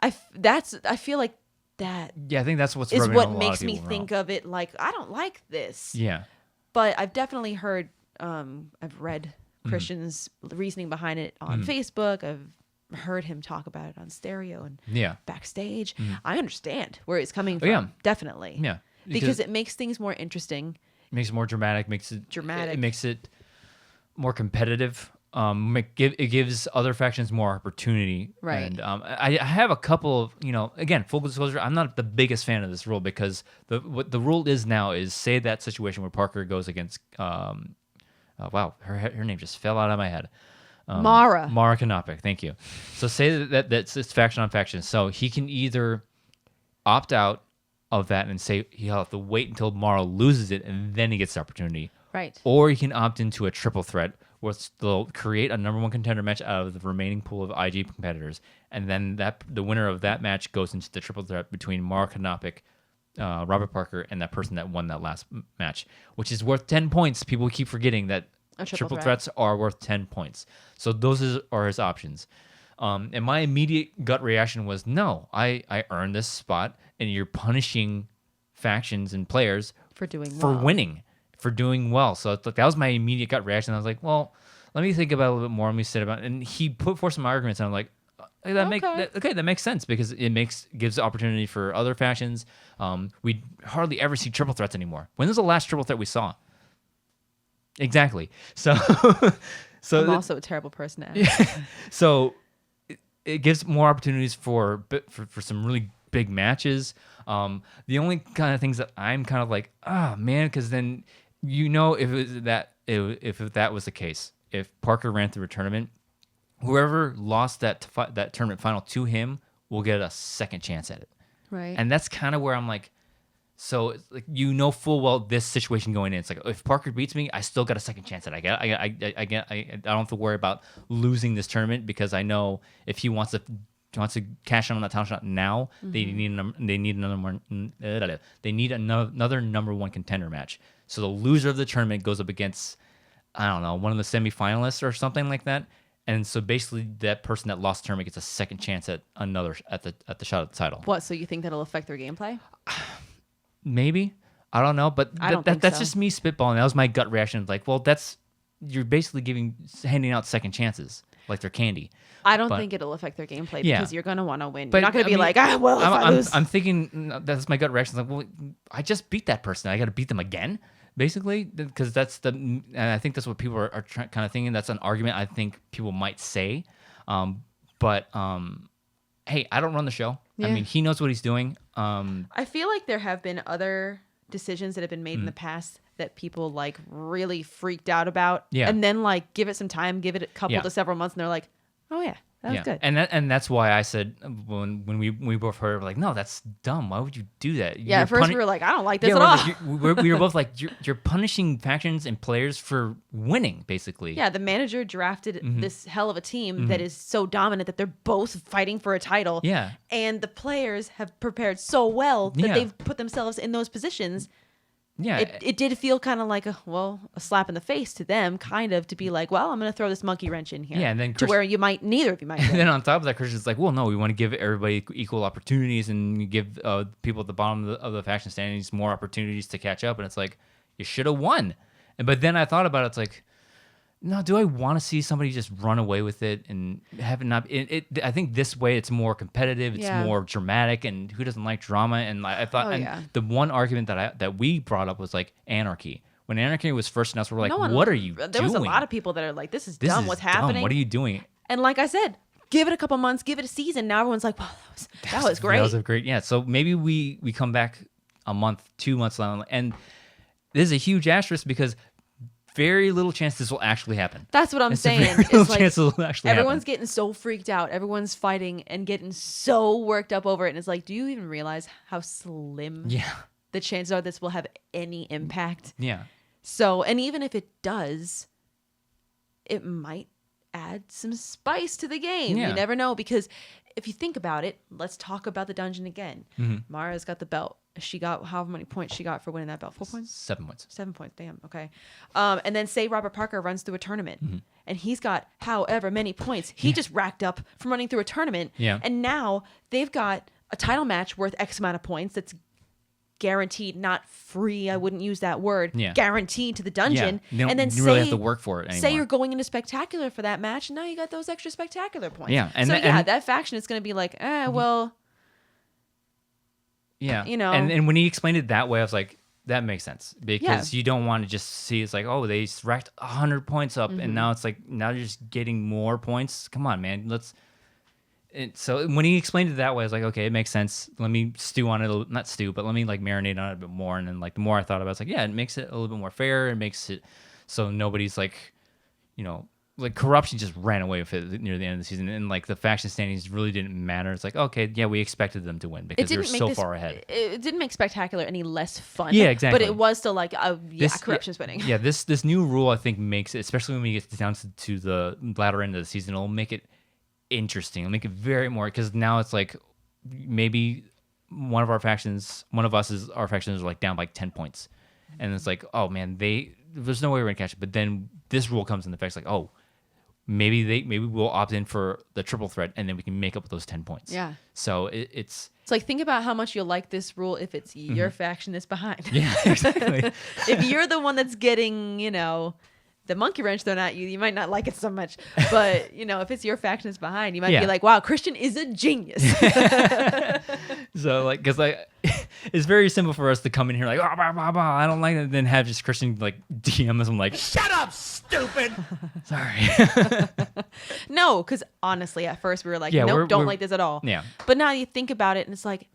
I feel like that. Yeah, I think that's what's is what what makes me think of it like, I don't like this. Yeah. But I've definitely heard, I've read Christian's reasoning behind it on Facebook. I've heard him talk about it on stereo and backstage. I understand where it's coming from. Definitely. Yeah. Because it makes things more interesting. Makes it more dramatic. It makes it more competitive. It gives other factions more opportunity. Right. And I have a couple of, again, full disclosure, I'm not the biggest fan of this rule, because what the rule is now is, say that situation where Parker goes against wow, her name just fell out of my head. Mara Kanopik, thank you. So say that's it's faction on faction. So he can either opt out of that and say he'll have to wait until Mara loses it and then he gets the opportunity. Right. Or he can opt into a triple threat where they'll create a number one contender match out of the remaining pool of IG competitors, and then the winner of that match goes into the triple threat between Mara Kanopik, Robert Parker, and that person that won that last match, which is worth 10 points. People keep forgetting that triple threats are worth 10 points. So those are his options. And my immediate gut reaction was, no, I earned this spot, and you're punishing factions and players for winning, for doing well. So that was my immediate gut reaction. I was like, well, let me think about it a little bit more. Let me sit about it. And he put forth some arguments, and I'm like, that makes sense, because it gives opportunity for other factions. We hardly ever see triple threats anymore. When was the last triple threat we saw? Exactly. So I'm also a terrible person to ask. So it gives more opportunities for some really big matches. The only kind of things that I'm kind of like, man, because then if that was the case, if Parker ran through a tournament, whoever lost that tournament final to him will get a second chance at it. Right. And that's kind of where I'm like, so like, full well this situation going in. It's like, if Parker beats me, I still got a second chance at it. I don't have to worry about losing this tournament, because I know if he wants to cash in on that title shot now, they need another number one contender match. So the loser of the tournament goes up against, I don't know, one of the semifinalists or something like that. And so basically, that person that lost the tournament gets a second chance at the shot at the title. What? So you think that'll affect their gameplay? Maybe. I don't know, but that's just me spitballing. That was my gut reaction. Like, well, you're basically handing out second chances like they're candy. I don't think it'll affect their gameplay, because you're going to want to win. You're not going to be like, if I lose. I'm thinking, that's my gut reaction. Like, well, I just beat that person. I got to beat them again, basically, because and I think that's what people are kind of thinking. That's an argument I think people might say. But hey, I don't run the show. Yeah. I mean, he knows what he's doing. I feel like there have been other decisions that have been made in the past that people like really freaked out about. Yeah. And then like give it some time, give it a couple to several months, and they're like, oh yeah, that was good. And that's why I said when we both heard, we're like, no, that's dumb. Why would you do that? Yeah, at first we were like, I don't like this at all. Like, we were both like, you're punishing factions and players for winning, basically. Yeah, the manager drafted this hell of a team that is so dominant that they're both fighting for a title. Yeah. And the players have prepared so well that they've put themselves in those positions. Yeah, it did feel kind of like a slap in the face to them, kind of, to be like, well, I'm going to throw this monkey wrench in here. Yeah, and then where neither of you might. And then on top of that, Christian's like, well, no, we want to give everybody equal opportunities and give people at the bottom of the faction standings more opportunities to catch up. And it's like, you should have won. But then I thought about it. It's like, no, do I want to see somebody just run away with it and have it not? I think this way it's more competitive, it's more dramatic, and who doesn't like drama? And I thought, the one argument that we brought up was like anarchy. When anarchy was first announced, we were like, what are you doing? There was a lot of people that are like, this is dumb. What's happening? What are you doing? And like I said, give it a couple months, give it a season. Now everyone's like, wow, that was great. That was great. Yeah. So maybe we come back a month, 2 months down, and this is a huge asterisk because very little chance this will actually happen. That's what I'm saying. Very little it's like chance it'll actually everyone's happen. getting so freaked out. Everyone's fighting and getting so worked up over it. And it's like, do you even realize how slim the chances are this will have any impact? Yeah. So, and even if it does, it might add some spice to the game. Yeah. You never know, because if you think about it, let's talk about the dungeon again. Mara's got the belt. She got however many points she got for winning that belt. 4 points? 7 points. 7 points. Damn. Okay. And then say Robert Parker runs through a tournament and he's got however many points he just racked up from running through a tournament. Yeah. And now they've got a title match worth X amount of points that's guaranteed, not free. I wouldn't use that word. Yeah. Guaranteed to the dungeon. Yeah. And then you really have to work for it anymore. Say you're going into spectacular for that match, and now you got those extra spectacular points. Yeah. And that faction is going to be like, well. Yeah. You know. And when he explained it that way, I was like, that makes sense. Because you don't want to just see it's like, oh, they racked 100 points up, and now it's like, now you're just getting more points. Come on, man. So when he explained it that way, I was like, okay, it makes sense. Let me stew on it, not stew, but let me like marinate on it a bit more. And then like the more I thought about it, I was like, yeah, it makes it a little bit more fair. It makes it so nobody's like, you know, like corruption just ran away with it near the end of the season, and like the faction standings really didn't matter. It's like, okay, yeah, we expected them to win because they're so far ahead. It didn't make spectacular any less fun. Yeah, exactly. But it was still like, corruption's winning. Yeah, this new rule I think makes it, especially when we get down to the latter end of the season, it'll make it interesting. It'll make it very more, because now it's like maybe one of our factions are like down by 10 points, and it's like, oh man, there's no way we're gonna catch it. But then this rule comes into effect, like, oh, maybe we'll opt in for the triple threat, and then we can make up those 10 points. Yeah. So it's like, think about how much you'll like this rule if it's your faction that's behind. Yeah, exactly. If you're the one that's getting, you know, the monkey wrench thrown at you, you might not like it so much. But, you know, if it's your faction that's behind, you might be like, wow, Christian is a genius. So, like, because like, it's very simple for us to come in here like, oh, blah, blah, blah, I don't like it, and then have just Christian like DM us. I'm like, shut up, stupid. Sorry. No, because honestly, at first we were like, nope, don't like this at all. Yeah. But now you think about it, and it's like,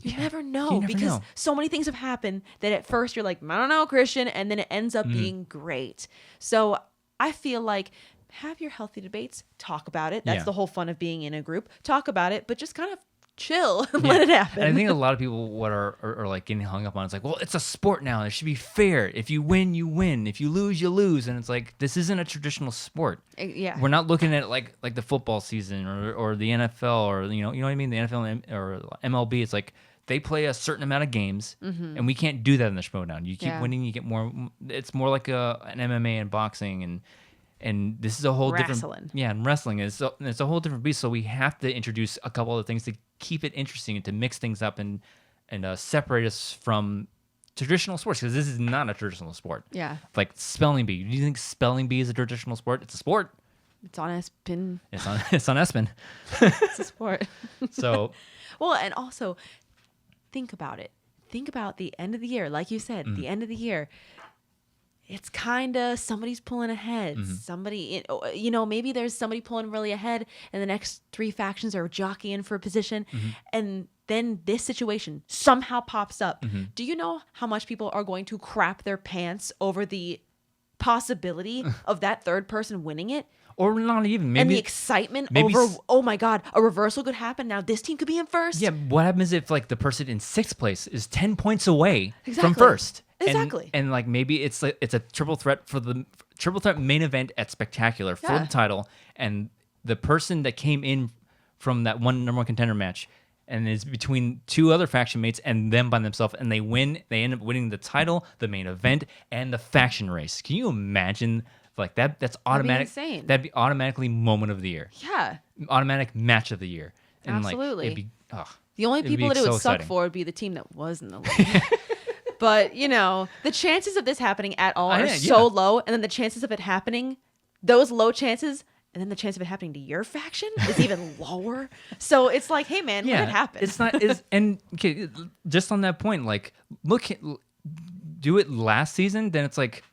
you never know, because so many things have happened that at first you're like, I don't know, Christian, and then it ends up being great. So I feel like, have your healthy debates, talk about it. That's the whole fun of being in a group. Talk about it, but just kind of chill and let it happen. And I think a lot of people are like getting hung up on, it's like, well, it's a sport now. It should be fair. If you win, you win. If you lose, you lose. And it's like, this isn't a traditional sport. Yeah. We're not looking at it like the football season or the NFL or, you know what I mean? The NFL or MLB. It's like, they play a certain amount of games, and we can't do that in the Schmoedown. You keep winning, you get more. It's more like an MMA and boxing, and this is a whole different. Yeah, and wrestling it's a whole different beast. So we have to introduce a couple other things to keep it interesting and to mix things up and separate us from traditional sports, because this is not a traditional sport. Yeah. Like spelling bee. Do you think spelling bee is a traditional sport? It's a sport. It's on Espen. It's on Espen. It's a sport. So. Well, and also, think about it. Think about the end of the year. Like you said, the end of the year, it's kind of somebody's pulling ahead. Somebody, you know, maybe there's somebody pulling really ahead and the next three factions are jockeying for a position. And then this situation somehow pops up. Do you know how much people are going to crap their pants over the possibility of that third person winning it? Or not even. Maybe, and the excitement over, oh my God, a reversal could happen. Now this team could be in first. Yeah, what happens if like the person in sixth place is 10 points away from first? Exactly. And like maybe it's a triple threat for the triple threat main event at Spectacular for the title, and the person that came in from that number one contender match and is between two other faction mates and them by themselves, and they win. They end up winning the title, the main event, and the faction race. Can you imagine? Like that's automatic. That'd be insane. That'd be automatically moment of the year. Yeah. Automatic match of the year. And absolutely. Like, it'd be, the only people that it would suck for would be the team that was in the league. But, you know, the chances of this happening at all are so low. And then the chances of it happening, those low chances, and then the chance of it happening to your faction is even lower. So it's like, hey, man, let it happen. It's not. And okay, just on that point, like, do it last season, then it's like,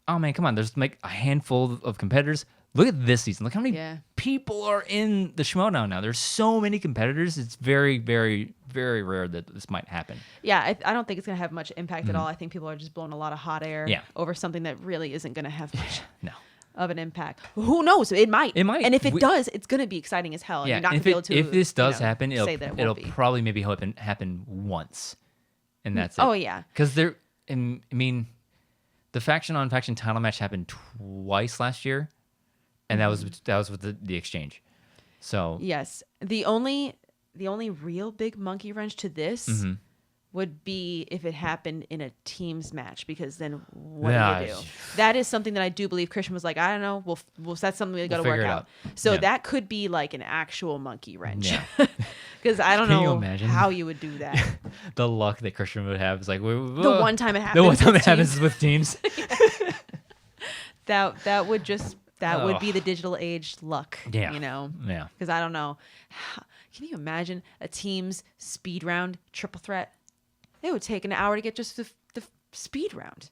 oh man, come on. There's like a handful of competitors. Look at this season. Look how many people are in the Schmoedown now. There's so many competitors. It's very, very, very rare that this might happen. Yeah, I don't think it's going to have much impact at all. I think people are just blowing a lot of hot air over something that really isn't going to have much of an impact. Who knows? It might. It might. And if it does, it's going to be exciting as hell. Yeah, you're not going to be able to. If this does happen, it'll probably maybe happen once, and that's it. Oh yeah. Because I mean, the faction on faction title match happened twice last year, and that was with the exchange. So yes, the only real big monkey wrench to this would be if it happened in a teams match, because then what do you do? That is something that I do believe Christian was like, I don't know, we'll that's something we got to work out. So that could be like an actual monkey wrench. Because I don't know how you would do that. The luck that Christian would have is like the one time it happens. The one time it happens is with teams. That would just would be the digital age luck. Yeah. You know. Yeah. Because I don't know. Can you imagine a team's speed round triple threat? It would take an hour to get just the speed round.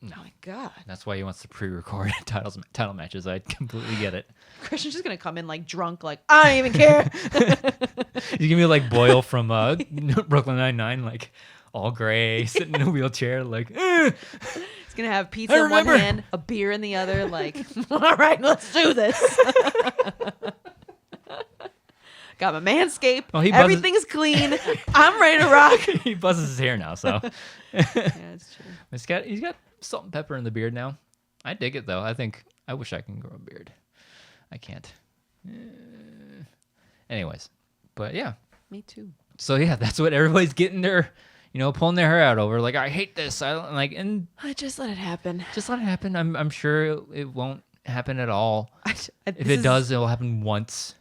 No. Oh my God. That's why he wants to pre-record title matches. I completely get it. Christian's just going to come in like drunk, like, I don't even care. He's going to be like Boyle from Brooklyn Nine-Nine, like all gray, sitting in a wheelchair, like, He's going to have pizza in one hand, a beer in the other, like, all right, let's do this. Got my Manscaped. Oh, everything's clean. I'm ready to rock. He buzzes his hair now, so. Yeah, it's true. He's got salt and pepper in the beard now. I dig it, though. I wish I can grow a beard. I can't. Anyways, but yeah. Me too. So yeah, that's what everybody's getting their, pulling their hair out over. Like, I hate this. And I just let it happen. Just let it happen. I'm sure it won't happen at all. If it does, it will happen once.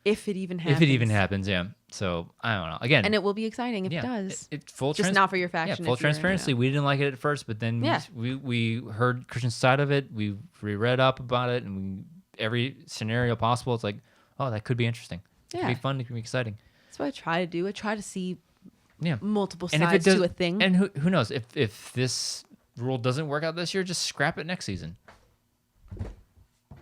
If it even happens. If it even happens, yeah. So, I don't know. Again. And it will be exciting if it does. Just not for your faction. Yeah, full transparency. We didn't like it at first, but then we heard Christian's side of it. We read up about it, and every scenario possible, it's like, oh, that could be interesting. It could be fun. It could be exciting. That's what I try to do. I try to see multiple sides to a thing. And who knows? If this rule doesn't work out this year, just scrap it next season.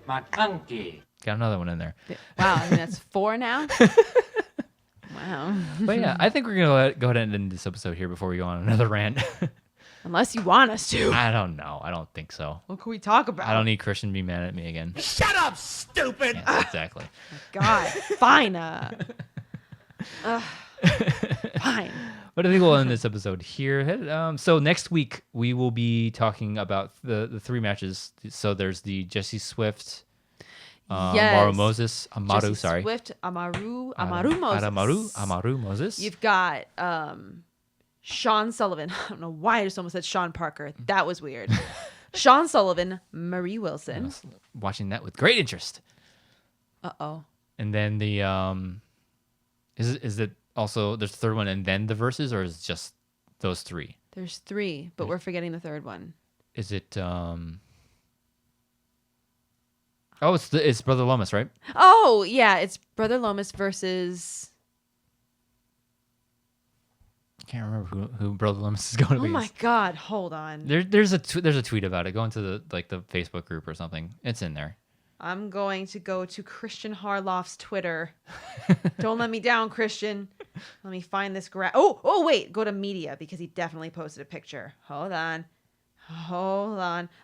McClunky. Got another one in there. Wow, I mean, that's 4 now? Wow. But yeah, I think we're going to go ahead and end this episode here before we go on another rant. Unless you want us to. I don't know. I don't think so. What can we talk about? I don't need Christian to be mad at me again. Shut up, stupid! Yes, exactly. God, fine. Fine. But I think we'll end this episode here. So next week, we will be talking about the 3 matches. So there's the Jesse Swift... Amaru Moses. Swift, Amaru Moses. Amaru Moses. You've got Sean Sullivan. I don't know why I just almost said Sean Parker. That was weird. Sean Sullivan, Marie Wilson. I was watching that with great interest. Uh-oh. And then the is it also there's the third one and then the verses, or is it just those 3? There's 3, but we're forgetting the third one. Is it Oh, it's Brother Lomas, right? Oh, yeah, it's Brother Lomas versus... I can't remember who Brother Lomas is going to be. Oh my God, hold on. There's a tweet about it. Go into the Facebook group or something. It's in there. I'm going to go to Christian Harloff's Twitter. Don't let me down, Christian. Let me find this Oh, wait, go to media because he definitely posted a picture. Hold on.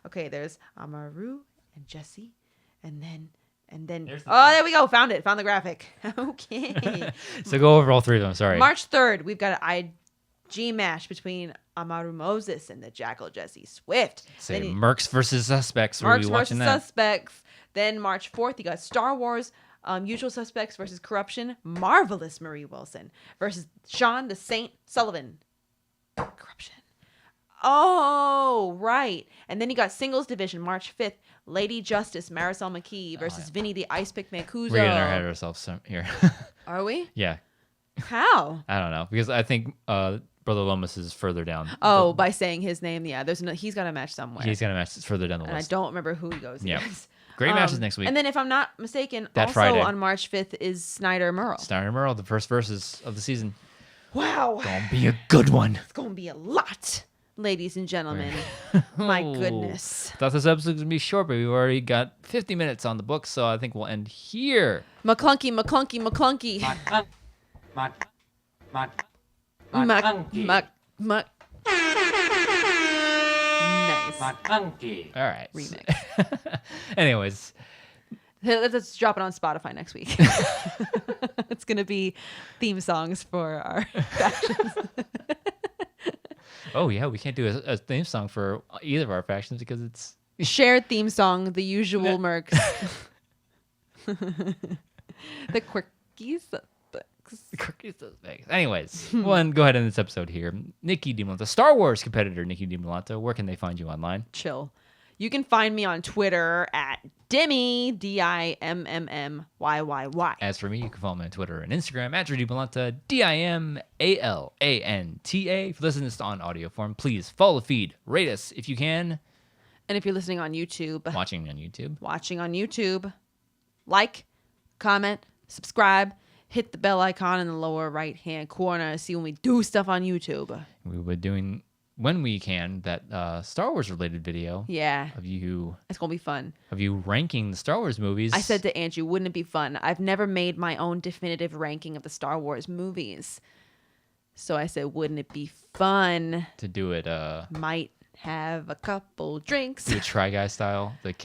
Okay, there's Amaru and Jesse. And then there we go. Found it. Found the graphic. Okay. So go over all 3 of them. Sorry. March 3rd, we've got an IG match between Amaru Moses and the Jackal Jesse Swift. Mercs versus Suspects. Mercs versus Suspects. Then March 4th, you got Star Wars, Usual Suspects versus Corruption. Marvelous Marie Wilson versus Sean the Saint Sullivan. Corruption. Oh, right. And then you got Singles Division, March 5th. Lady Justice, Marisol McKee versus Vinny the Ice Pick Mancuso. We're getting ahead of ourselves here. Are we? Yeah. How? I don't know. Because I think Brother Lomas is further down. Oh, by saying his name. Yeah, he's got a match somewhere. He's got a match further down the list. And I don't remember who he goes against. Great matches next week. And then if I'm not mistaken, also Friday. on March 5th is Snyder Merle. Snyder Merle, the first verses of the season. Wow. Gonna be a good one. It's gonna be a lot. ladies and gentlemen. My goodness. Thought this episode was going to be short, but we've already got 50 minutes on the book, so I think we'll end here. McClunky. Nice. All right. Remix. Anyways. Let's drop it on Spotify next week. It's going to be theme songs for our factions. Oh, yeah. We can't do a theme song for either of our factions because it's... Shared theme song, the usual mercs. The quirkies. Anyways, we'll go ahead in this episode here. Nicki Dimalanta, Star Wars competitor Nicki Dimalanta. Where can they find you online? Chill. You can find me on Twitter at Dimmy, Dimmyyy. As for me, you can follow me on Twitter and Instagram at Drew Dimalanta, Dimalanta. If you listen to this on audio form, please follow the feed, rate us if you can. And if you're listening on YouTube, watching on YouTube, like, comment, subscribe, hit the bell icon in the lower right-hand corner to see when we do stuff on YouTube. We were doing, when we can, that Star Wars-related video. Yeah. Of you... It's going to be fun. Of you ranking the Star Wars movies. I said to Andrew, wouldn't it be fun? I've never made my own definitive ranking of the Star Wars movies. So I said, wouldn't it be fun? To do it... Might have a couple drinks. Do it Try Guy style, the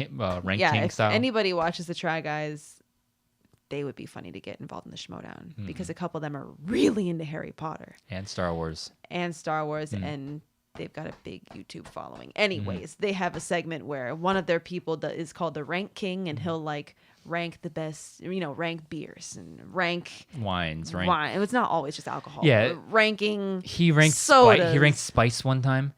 Rank King style. If anybody watches the Try Guys, they would be funny to get involved in the Schmoedown because a couple of them are really into Harry Potter. And Star Wars. And they've got a big YouTube following. Anyways, they have a segment where one of their people is called the Rank King, and he'll rank the best, rank beers and rank wines, right? Wine. It's not always just alcohol. Yeah. Ranking he ranked sodas. He ranked spice one time.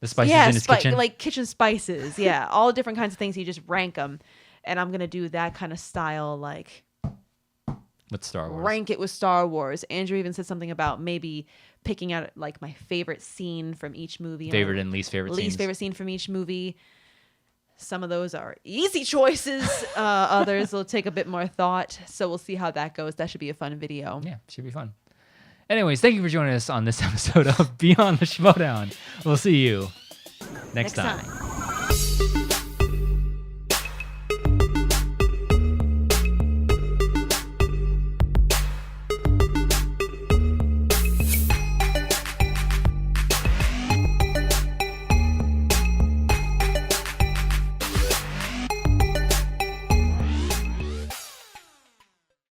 The spices in his kitchen. Like kitchen spices. Yeah. All different kinds of things. You just rank them. And I'm going to do that kind of style, with Star Wars. Rank it with Star Wars. Andrew even said something about maybe picking out my favorite scene from each movie. Favorite and least favorite scenes. Least favorite scene from each movie. Some of those are easy choices. Others will take a bit more thought. So we'll see how that goes. That should be a fun video. Yeah, should be fun. Anyways, thank you for joining us on this episode of Beyond the Schmoedown. We'll see you next time.